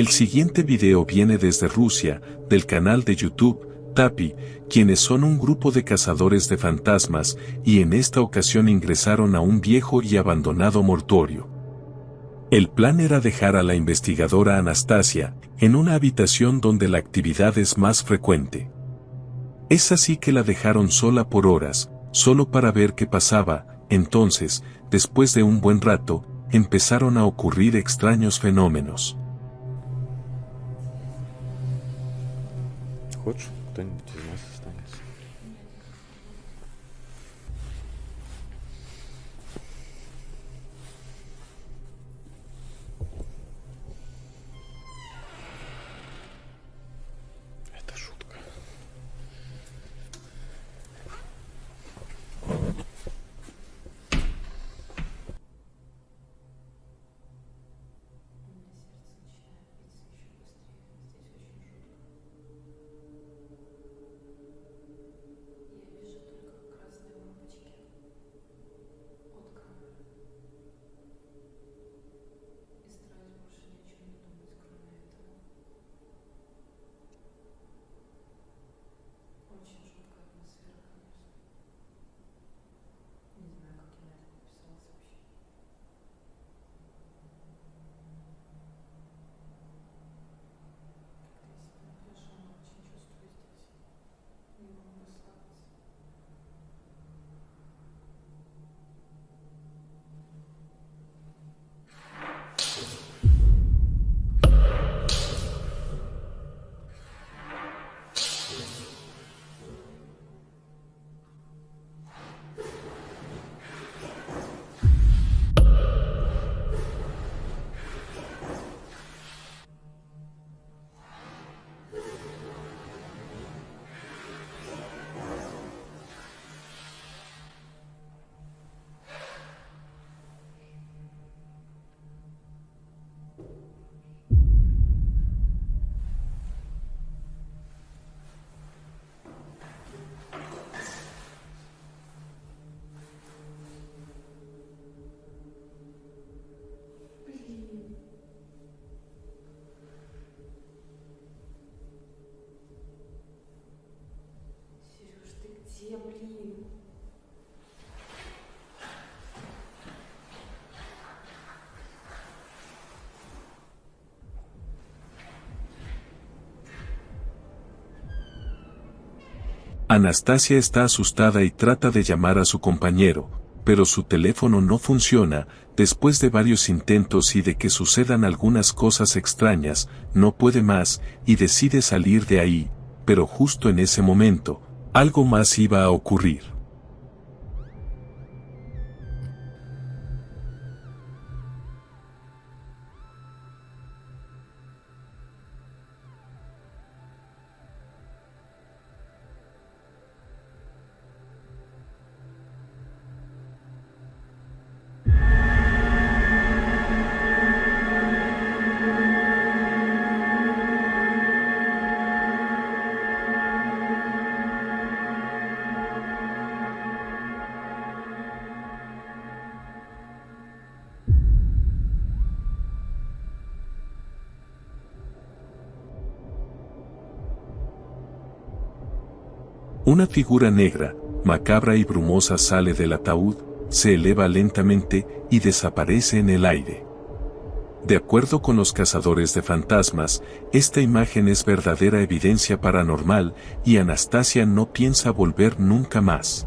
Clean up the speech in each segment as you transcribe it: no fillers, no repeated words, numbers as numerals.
El siguiente video viene desde Rusia, del canal de YouTube, Tapi, quienes son un grupo de cazadores de fantasmas, y en esta ocasión ingresaron a un viejo y abandonado mortuorio. El plan era dejar a la investigadora Anastasia en una habitación donde la actividad es más frecuente. Es así que la dejaron sola por horas, solo para ver qué pasaba. Entonces, después de un buen rato, empezaron a ocurrir extraños fenómenos. Хочешь, кто-нибудь из нас останется? Это шутка. Сереж, ты где, блин? Anastasia está asustada y trata de llamar a su compañero, pero su teléfono no funciona. Después de varios intentos y de que sucedan algunas cosas extrañas, no puede más y decide salir de ahí, pero justo en ese momento, algo más iba a ocurrir. Una figura negra, macabra y brumosa sale del ataúd, se eleva lentamente y desaparece en el aire. De acuerdo con los cazadores de fantasmas, esta imagen es verdadera evidencia paranormal y Anastasia no piensa volver nunca más.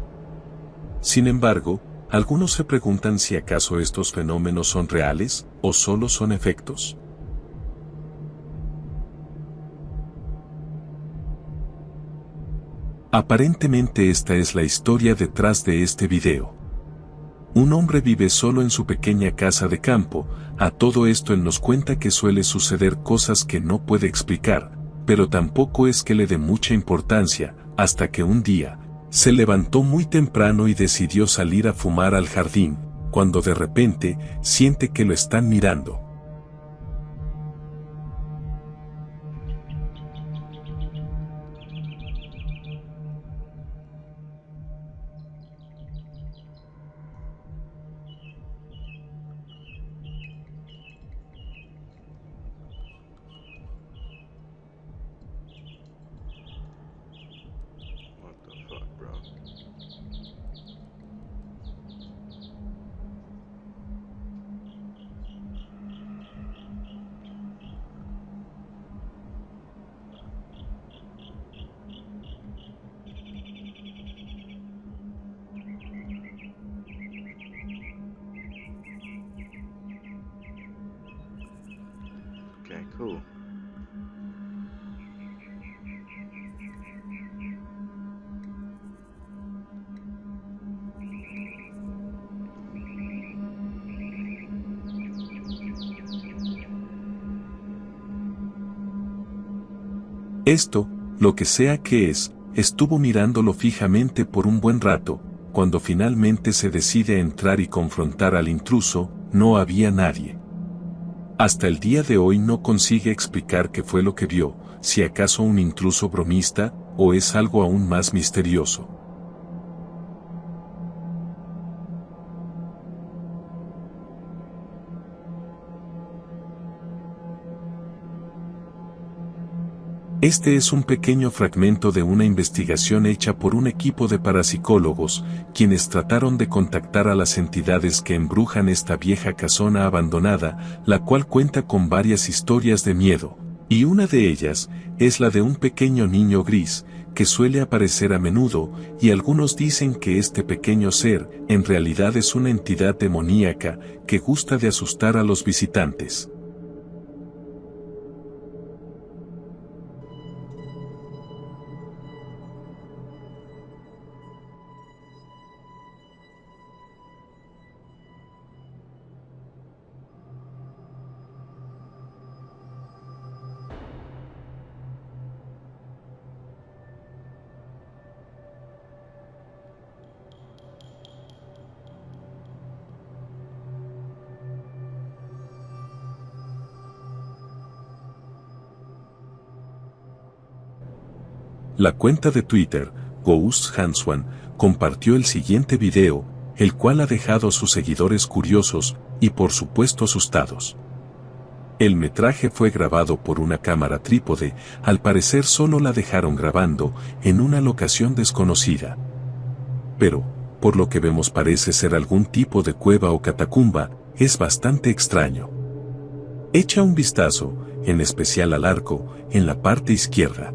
Sin embargo, algunos se preguntan si acaso estos fenómenos son reales o solo son efectos. Aparentemente esta es la historia detrás de este video. Un hombre vive solo en su pequeña casa de campo. A todo esto él nos cuenta que suele suceder cosas que no puede explicar, pero tampoco es que le dé mucha importancia, hasta que un día, se levantó muy temprano y decidió salir a fumar al jardín, cuando de repente, siente que lo están mirando. Cool. Esto, lo que sea que es, estuvo mirándolo fijamente por un buen rato. Cuando finalmente se decide a entrar y confrontar al intruso, no había nadie. Hasta el día de hoy no consigue explicar qué fue lo que vio, si acaso un intruso bromista, o es algo aún más misterioso. Este es un pequeño fragmento de una investigación hecha por un equipo de parapsicólogos, quienes trataron de contactar a las entidades que embrujan esta vieja casona abandonada, la cual cuenta con varias historias de miedo, y una de ellas es la de un pequeño niño gris, que suele aparecer a menudo, y algunos dicen que este pequeño ser, en realidad es una entidad demoníaca, que gusta de asustar a los visitantes. La cuenta de Twitter, Ghost Hanswan, compartió el siguiente video, el cual ha dejado a sus seguidores curiosos, y por supuesto asustados. El metraje fue grabado por una cámara trípode, al parecer solo la dejaron grabando, en una locación desconocida. Pero, por lo que vemos parece ser algún tipo de cueva o catacumba, es bastante extraño. Echa un vistazo, en especial al arco, en la parte izquierda.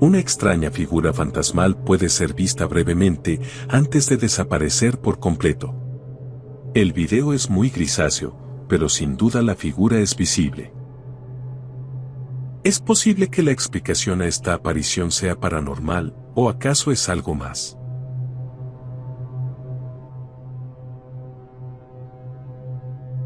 Una extraña figura fantasmal puede ser vista brevemente antes de desaparecer por completo. El video es muy grisáceo, pero sin duda la figura es visible. ¿Es posible que la explicación a esta aparición sea paranormal, o acaso es algo más?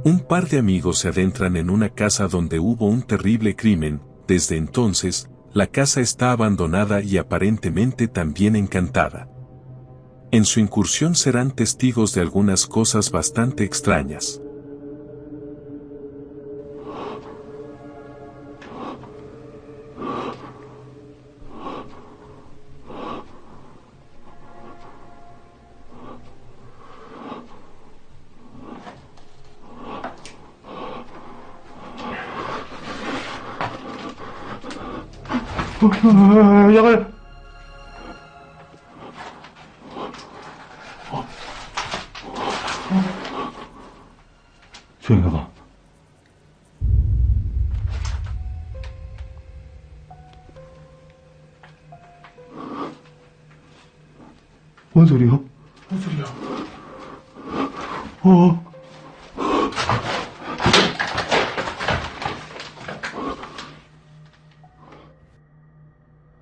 Un par de amigos se adentran en una casa donde hubo un terrible crimen. Desde entonces, la casa está abandonada y aparentemente también encantada. En su incursión serán testigos de algunas cosas bastante extrañas. 야가 조용히 가봐. 뭔 소리야? 뭔 소리야?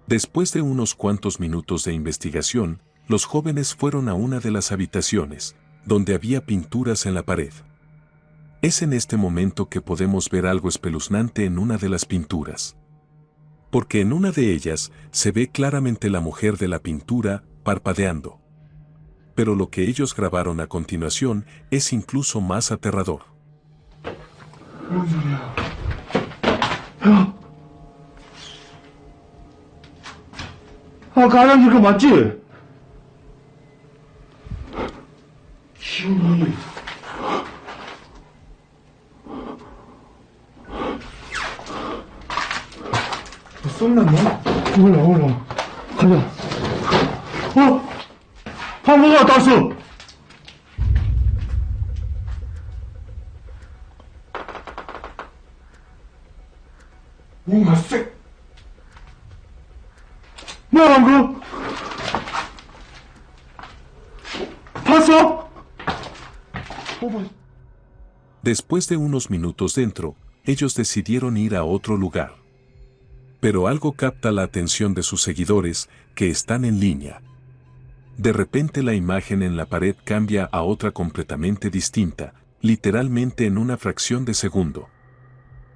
Después de unos cuantos minutos de investigación, los jóvenes fueron a una de las habitaciones, donde había pinturas en la pared. Es en este momento que podemos ver algo espeluznante en una de las pinturas. Porque en una de ellas se ve claramente la mujer de la pintura, parpadeando. Pero lo que ellos grabaron a continuación es incluso más aterrador. 가장 이거 맞지? 기운이 썸났나? 올라 가자. 방구가 땄어. 오, 맞세. 뭐야, 그? 봤어? Después de unos minutos dentro, ellos decidieron ir a otro lugar. Pero algo capta la atención de sus seguidores, que están en línea. De repente la imagen en la pared cambia a otra completamente distinta, literalmente en una fracción de segundo.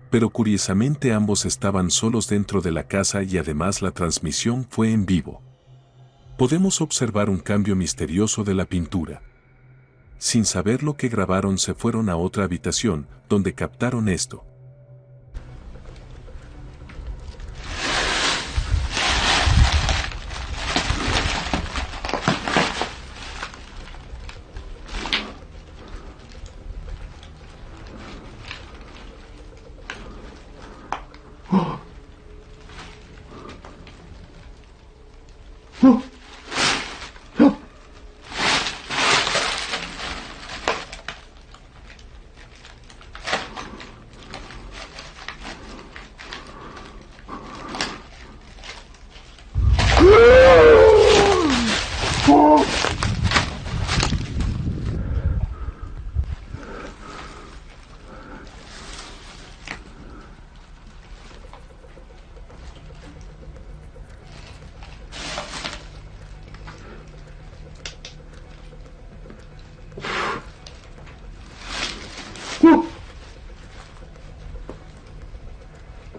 Pero curiosamente ambos estaban solos dentro de la casa y además la transmisión fue en vivo. Podemos observar un cambio misterioso de la pintura. Sin saber lo que grabaron se fueron a otra habitación, donde captaron esto.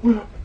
뭐야?